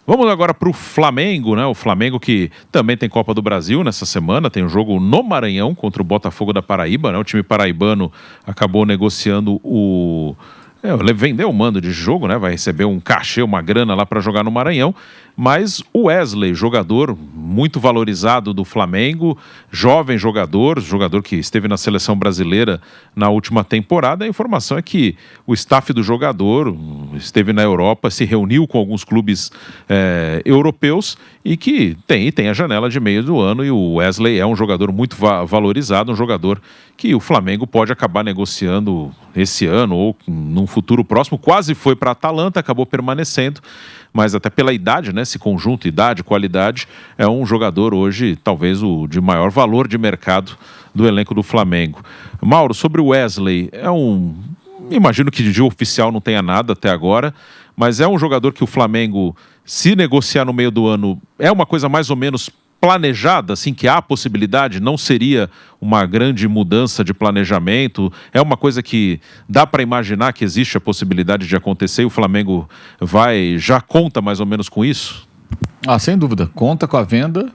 Vamos agora para o Flamengo, né? O Flamengo que também tem Copa do Brasil nessa semana, tem um jogo no Maranhão contra o Botafogo da Paraíba, né? O time paraibano acabou negociando ele vendeu o mando de jogo, né? Vai receber um cachê, uma grana lá para jogar no Maranhão. Mas o Wesley, jogador muito valorizado do Flamengo, jovem jogador que esteve na seleção brasileira na última temporada. A informação é que o staff do jogador esteve na Europa, se reuniu com alguns clubes europeus e que tem a janela de meio do ano. E o Wesley é um jogador muito valorizado, um jogador que o Flamengo pode acabar negociando esse ano ou num futuro próximo. Quase foi para a Atalanta, acabou permanecendo, mas até pela idade, né, esse conjunto, idade, qualidade, é um jogador hoje, talvez o de maior valor de mercado do elenco do Flamengo. Mauro, sobre o Wesley, imagino que de oficial não tenha nada até agora, mas é um jogador que o Flamengo, se negociar no meio do ano, é uma coisa mais ou menos planejada, assim, que há possibilidade, não seria uma grande mudança de planejamento, é uma coisa que dá para imaginar que existe a possibilidade de acontecer e o Flamengo já conta mais ou menos com isso? Sem dúvida, conta com a venda,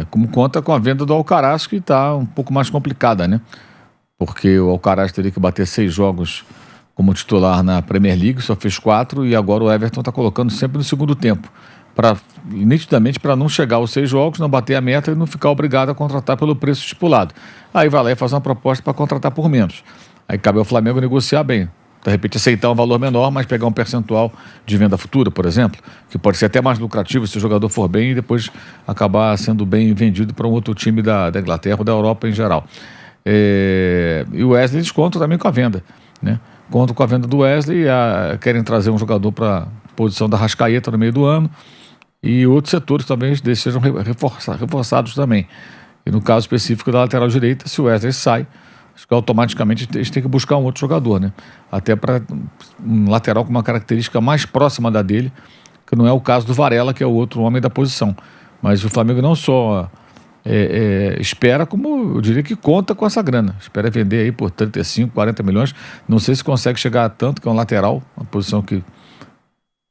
como conta com a venda do Alcaraz, que está um pouco mais complicada, né? Porque o Alcaraz teria que bater 6 jogos como titular na Premier League, só fez 4, e agora o Everton está colocando sempre no segundo tempo, nitidamente para não chegar aos 6 jogos, não bater a meta e não ficar obrigado a contratar pelo preço estipulado. Aí vai lá e faz uma proposta para contratar por menos. Aí cabe ao Flamengo negociar bem. De repente aceitar um valor menor, mas pegar um percentual de venda futura, por exemplo, que pode ser até mais lucrativo se o jogador for bem e depois acabar sendo bem vendido para um outro time da Inglaterra ou da Europa em geral. E o Wesley eles contam também com a venda, né? Contam com a venda do Wesley, querem trazer um jogador para a posição da Arrascaeta no meio do ano. E outros setores também sejam reforçados também. E no caso específico da lateral direita, se o Wesley sai, acho que automaticamente eles têm que buscar um outro jogador, né? Até para um lateral com uma característica mais próxima da dele, que não é o caso do Varela, que é o outro homem da posição. Mas o Flamengo não só espera, como eu diria que conta com essa grana. Espera vender aí por 35, 40 milhões. Não sei se consegue chegar a tanto, que é um lateral, uma posição que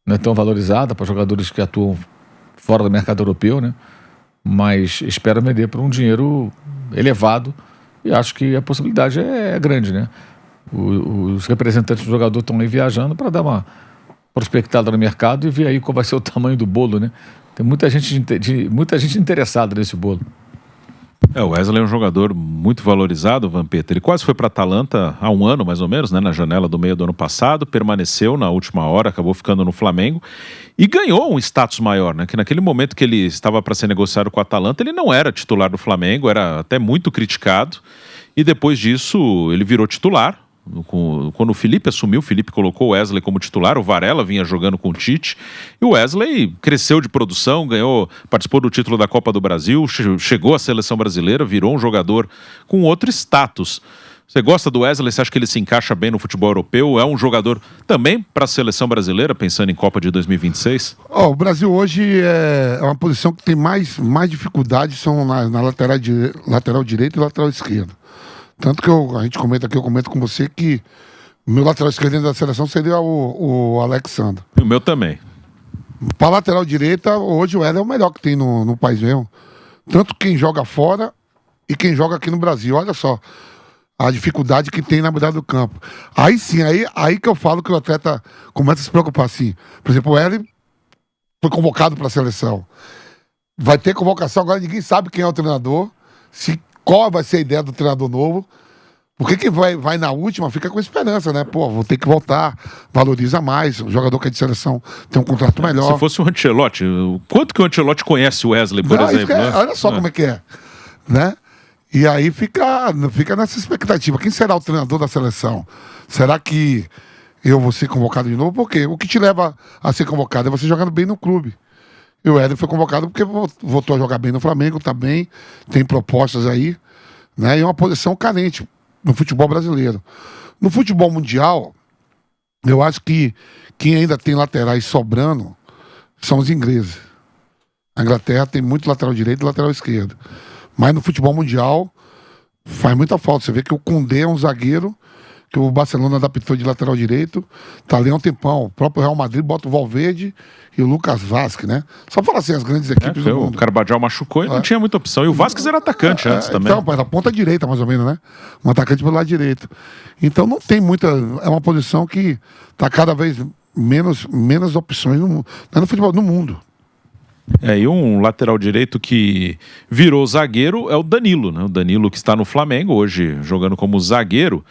não é tão valorizada para jogadores que atuam fora do mercado europeu, né? Mas espera vender por um dinheiro elevado e acho que a possibilidade é grande, né? Os representantes do jogador estão aí viajando para dar uma prospectada no mercado e ver aí qual vai ser o tamanho do bolo, né? Tem muita gente interessada nesse bolo. O Wesley é um jogador muito valorizado, Vampeta. Ele quase foi para a Atalanta há um ano, mais ou menos, né, na janela do meio do ano passado, permaneceu na última hora, acabou ficando no Flamengo e ganhou um status maior, né? Que naquele momento que ele estava para ser negociado com a Atalanta, ele não era titular do Flamengo, era até muito criticado, e depois disso ele virou titular. Quando o Felipe assumiu, o Felipe colocou o Wesley como titular, o Varela vinha jogando com o Tite, e o Wesley cresceu de produção, participou do título da Copa do Brasil, chegou à seleção brasileira, virou um jogador com outro status. Você gosta do Wesley? Você acha que ele se encaixa bem no futebol europeu? É um jogador também para a seleção brasileira, pensando em Copa de 2026? O Brasil hoje é uma posição que tem mais dificuldades, são na lateral direita e lateral esquerda. Tanto que a gente comenta aqui, eu comento com você que o meu lateral esquerdo dentro da seleção seria o Alexandre. E o meu também. Para lateral direita, hoje o Hélio é o melhor que tem no país mesmo. Tanto quem joga fora e quem joga aqui no Brasil. Olha só a dificuldade que tem na beirada do campo. Aí sim, aí que eu falo que o atleta começa a se preocupar assim. Por exemplo, o Hélio foi convocado para a seleção. Vai ter convocação, agora ninguém sabe quem é o treinador, qual vai ser a ideia do treinador novo. Porque quem vai na última fica com esperança, né? Pô, vou ter que voltar, valoriza mais. O jogador que é de seleção tem um contrato melhor. Se fosse o Ancelotti, quanto que o Ancelotti conhece o Wesley, por exemplo? Né? Olha só como é que é, né? E aí fica nessa expectativa. Quem será o treinador da seleção? Será que eu vou ser convocado de novo? Por quê? O que te leva a ser convocado é você jogando bem no clube. E o Hélio foi convocado porque voltou a jogar bem no Flamengo, tá bem, tem propostas aí, né? E é uma posição carente no futebol brasileiro. No futebol mundial, eu acho que quem ainda tem laterais sobrando são os ingleses. A Inglaterra tem muito lateral direito e lateral esquerdo. Mas no futebol mundial faz muita falta. Você vê que o Koundé é um zagueiro que o Barcelona adaptou de lateral direito, tá ali há um tempão. O próprio Real Madrid bota o Valverde e o Lucas Vázquez, né? Só falar assim, as grandes equipes do mundo. O Carvajal machucou e não tinha muita opção. E o Vázquez era atacante antes também. Então, da ponta direita, mais ou menos, né? Um atacante pelo lado direito. Então não tem muita... É uma posição que tá cada vez menos opções no futebol, no mundo. E um lateral direito que virou zagueiro é o Danilo, né? O Danilo que está no Flamengo, hoje jogando como zagueiro.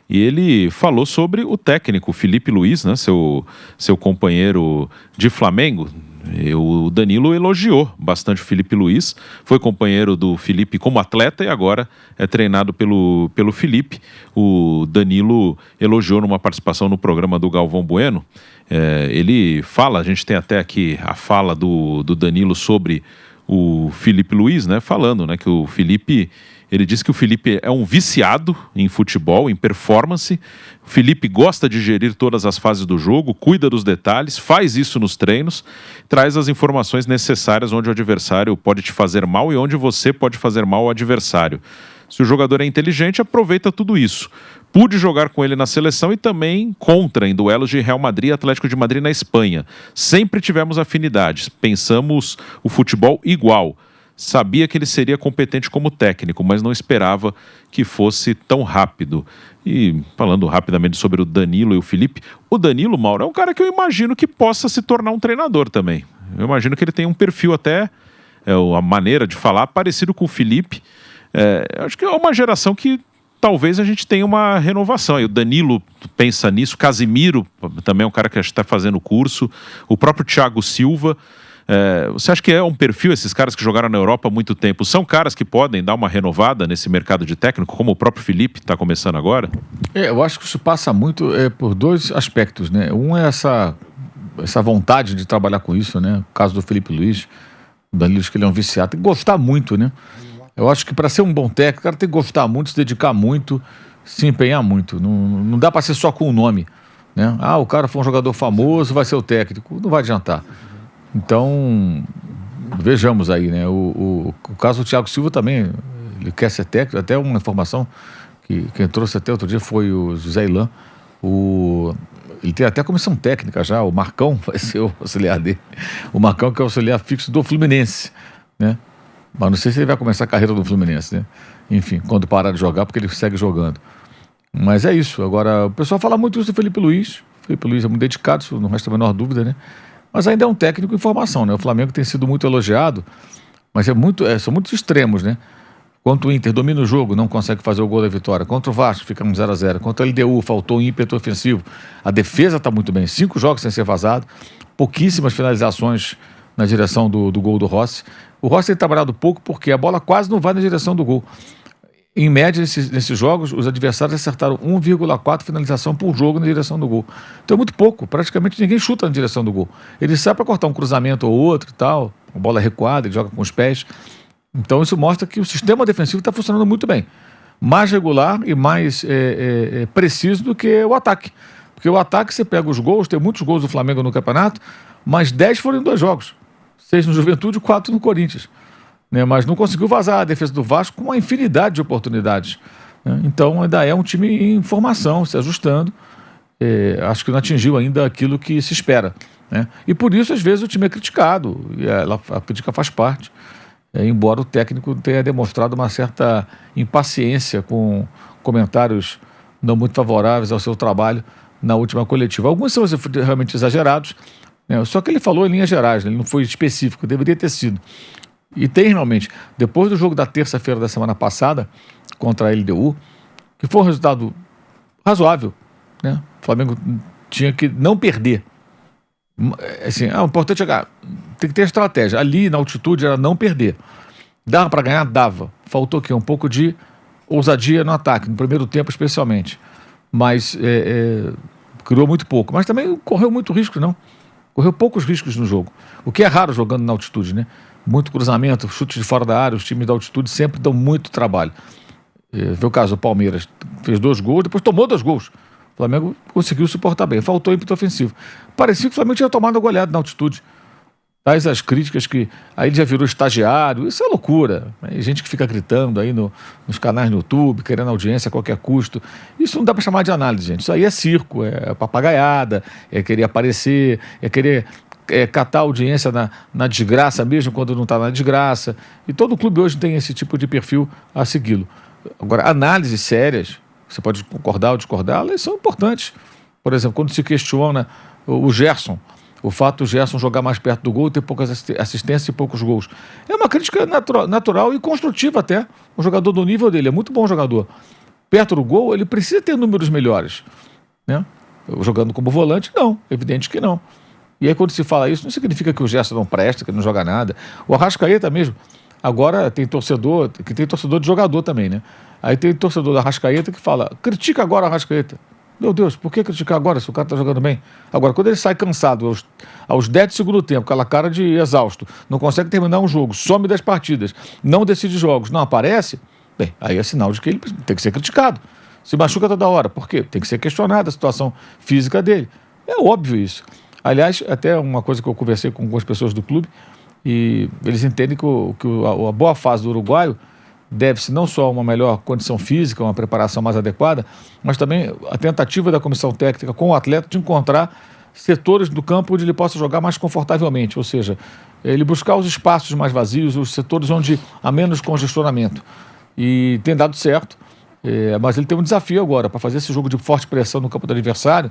E ele falou sobre o técnico, Felipe Luiz, né? Seu companheiro de Flamengo. E o Danilo elogiou bastante o Felipe Luiz, foi companheiro do Felipe como atleta e agora é treinado pelo Felipe. O Danilo elogiou numa participação no programa do Galvão Bueno. Ele fala, a gente tem até aqui a fala do Danilo sobre o Felipe Luiz, né? Falando, né, que o Felipe... Ele diz que o Felipe é um viciado em futebol, em performance. O Felipe gosta de gerir todas as fases do jogo, cuida dos detalhes, faz isso nos treinos, traz as informações necessárias onde o adversário pode te fazer mal e onde você pode fazer mal ao adversário. Se o jogador é inteligente, aproveita tudo isso. Pude jogar com ele na seleção e também contra em duelos de Real Madrid e Atlético de Madrid na Espanha. Sempre tivemos afinidades, pensamos o futebol igual. Sabia que ele seria competente como técnico, mas não esperava que fosse tão rápido. E falando rapidamente sobre o Danilo e o Felipe, o Danilo, Mauro, é um cara que eu imagino que possa se tornar um treinador também. Eu imagino que ele tem um perfil até, a maneira de falar, parecido com o Felipe. Acho que é uma geração que talvez a gente tenha uma renovação. E o Danilo pensa nisso, Casimiro também é um cara que está fazendo curso, o próprio Thiago Silva. Você acha que é um perfil, esses caras que jogaram na Europa há muito tempo, são caras que podem dar uma renovada nesse mercado de técnico, como o próprio Felipe está começando agora? Eu acho que isso passa muito por dois aspectos, né? Um é essa vontade de trabalhar com isso, né? O caso do Felipe Luiz, o Danilo, que ele é um viciado, tem que gostar muito, né? Eu acho que para ser um bom técnico, o cara tem que gostar muito, se dedicar muito, se empenhar muito. Não dá para ser só com o nome, né? O cara foi um jogador famoso, vai ser o técnico. Não vai adiantar. Então, vejamos aí, né? O caso do Thiago Silva também, ele quer ser técnico. Até uma informação que quem trouxe até outro dia foi o José Ilan. Ele tem até a comissão técnica já, o Marcão vai ser o auxiliar dele. O Marcão que é o auxiliar fixo do Fluminense, né? Mas não sei se ele vai começar a carreira do Fluminense, né? Enfim, quando parar de jogar, porque ele segue jogando. Mas é isso. Agora, o pessoal fala muito isso do Felipe Luiz. O Felipe Luiz é muito dedicado, isso não resta a menor dúvida, né? Mas ainda é um técnico em formação, né? O Flamengo tem sido muito elogiado, mas são muitos extremos, né? Contra o Inter, domina o jogo, não consegue fazer o gol da vitória. Contra o Vasco, fica um 0-0. Contra a LDU, faltou um ímpeto ofensivo. A defesa está muito bem. 5 jogos sem ser vazado. Pouquíssimas finalizações na direção do gol do Rossi. O Rossi tem trabalhado pouco porque a bola quase não vai na direção do gol. Em média, nesses jogos, os adversários acertaram 1,4 finalização por jogo na direção do gol. Então é muito pouco, praticamente ninguém chuta na direção do gol. Ele sai para cortar um cruzamento ou outro e tal, a bola é recuada, ele joga com os pés. Então isso mostra que o sistema defensivo está funcionando muito bem. Mais regular e mais preciso do que o ataque. Porque o ataque, você pega os gols, tem muitos gols do Flamengo no campeonato, mas 10 foram em 2 jogos. 6 no Juventude e 4 no Corinthians. Né, mas não conseguiu vazar a defesa do Vasco com uma infinidade de oportunidades. Né? Então ainda é um time em formação, se ajustando. Acho que não atingiu ainda aquilo que se espera. Né? E por isso, às vezes, o time é criticado. E a crítica faz parte. Embora o técnico tenha demonstrado uma certa impaciência com comentários não muito favoráveis ao seu trabalho na última coletiva. Alguns são realmente exagerados, né? Só que ele falou em linhas gerais, né? Ele não foi específico, deveria ter sido. E tem realmente, depois do jogo da terça-feira da semana passada, contra a LDU, que foi um resultado razoável, né? O Flamengo tinha que não perder. Assim, o importante é tem que ter estratégia. Ali, na altitude, era não perder. Dava para ganhar? Dava. Faltou o quê? Um pouco de ousadia no ataque, no primeiro tempo especialmente. Mas criou muito pouco. Mas também correu muito risco, não. Correu poucos riscos no jogo. O que é raro jogando na altitude, né? Muito cruzamento, chute de fora da área, os times da altitude sempre dão muito trabalho. Vê o caso do Palmeiras, fez 2 gols, depois tomou 2 gols. O Flamengo conseguiu suportar bem, faltou ímpeto ofensivo. Parecia que o Flamengo tinha tomado a goleada na altitude. Tais as críticas que aí ele já virou estagiário, isso é loucura. Né? Gente que fica gritando aí nos canais no YouTube, querendo audiência a qualquer custo. Isso não dá para chamar de análise, gente. Isso aí é circo, é papagaiada, é querer aparecer, é querer catar audiência na desgraça mesmo, quando não está na desgraça. E todo clube hoje tem esse tipo de perfil a segui-lo. Agora, análises sérias, você pode concordar ou discordar, elas são importantes. Por exemplo, quando se questiona o Gerson, o fato do Gerson jogar mais perto do gol, ter poucas assistências e poucos gols. É uma crítica natural e construtiva até. Um jogador do nível dele, é muito bom jogador. Perto do gol, ele precisa ter números melhores. Né? Jogando como volante, não. Evidente que não. E aí quando se fala isso, não significa que o Gerson não presta, que ele não joga nada. O Arrascaeta mesmo, agora tem torcedor de jogador também, né? Aí tem torcedor da Arrascaeta que fala, critica agora o Arrascaeta. Meu Deus, por que criticar agora se o cara está jogando bem? Agora, quando ele sai cansado aos 10 do segundo tempo, aquela cara de exausto, não consegue terminar um jogo, some das partidas, não decide jogos, não aparece, bem, aí é sinal de que ele tem que ser criticado. Se machuca toda hora. Por quê? Tem que ser questionada a situação física dele. É óbvio isso. Aliás, até uma coisa que eu conversei com algumas pessoas do clube, e eles entendem que a boa fase do uruguaio deve-se não só a uma melhor condição física, uma preparação mais adequada, mas também a tentativa da comissão técnica com o atleta de encontrar setores do campo onde ele possa jogar mais confortavelmente, ou seja, ele buscar os espaços mais vazios, os setores onde há menos congestionamento. E tem dado certo, mas ele tem um desafio agora, para fazer esse jogo de forte pressão no campo do adversário.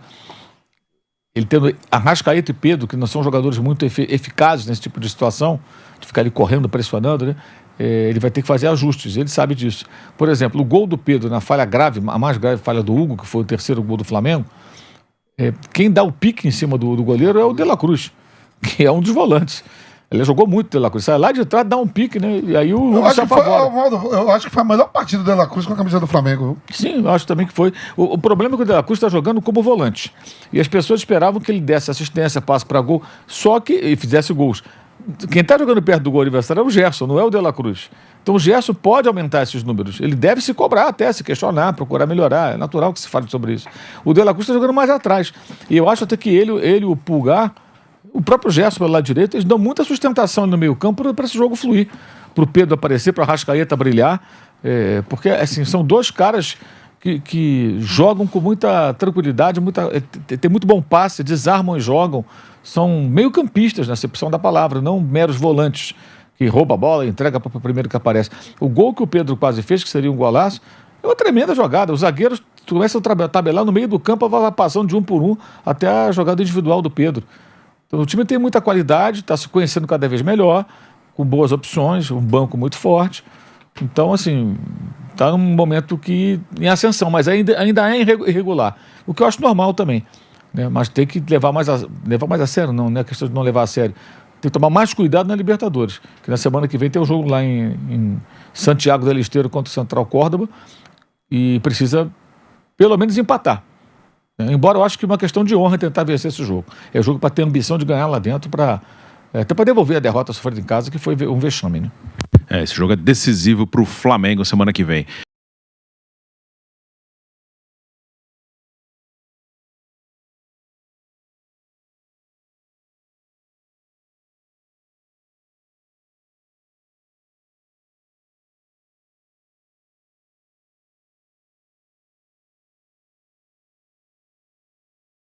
Ele tendo Arrascaeta e Pedro, que não são jogadores muito eficazes nesse tipo de situação, de ficar ali correndo, pressionando, né? Ele vai ter que fazer ajustes, ele sabe disso. Por exemplo, o gol do Pedro na falha grave, a mais grave falha do Hugo, que foi o terceiro gol do Flamengo, quem dá o pique em cima do goleiro é o De La Cruz, que é um dos volantes. Ele jogou muito o De La Cruz, sai lá de trás, dá um pique, né? E aí o Hugo se apavora. Eu acho que foi a melhor partida do De La Cruz com a camisa do Flamengo. Sim, eu acho também que foi. O problema é que o De La Cruz está jogando como volante. E as pessoas esperavam que ele desse assistência, passe para gol, só que ele fizesse gols. Quem está jogando perto do gol adversário é o Gerson, não é o De La Cruz. Então o Gerson pode aumentar esses números. Ele deve se cobrar até, se questionar, procurar melhorar. É natural que se fale sobre isso. O De La Cruz está jogando mais atrás. E eu acho até que ele o Pulgar, o próprio Gerson pelo lado direito, eles dão muita sustentação no meio campo para esse jogo fluir. Para o Pedro aparecer, para o Arrascaeta brilhar. Porque assim, são dois caras que jogam com muita tranquilidade, tem muito bom passe, desarmam e jogam. São meio campistas, na acepção da palavra, não meros volantes que rouba a bola e entrega para o primeiro que aparece. O gol que o Pedro quase fez, que seria um golaço, é uma tremenda jogada. Os zagueiros começam a tabelar no meio do campo, vai passando de um por um até a jogada individual do Pedro. Então, o time tem muita qualidade, está se conhecendo cada vez melhor, com boas opções, um banco muito forte. Então, assim, está num momento que em ascensão, mas ainda é irregular. O que eu acho normal também. Né? Mas tem que levar mais a sério, não é questão de não levar a sério. Tem que tomar mais cuidado na Libertadores, que na semana que vem tem um jogo lá em Santiago del Esteiro contra o Central Córdoba e precisa pelo menos empatar. Embora eu acho que é uma questão de honra tentar vencer esse jogo. É um jogo para ter ambição de ganhar lá dentro, até para devolver a derrota sofrida em casa, que foi um vexame. Né? Esse jogo é decisivo para o Flamengo semana que vem.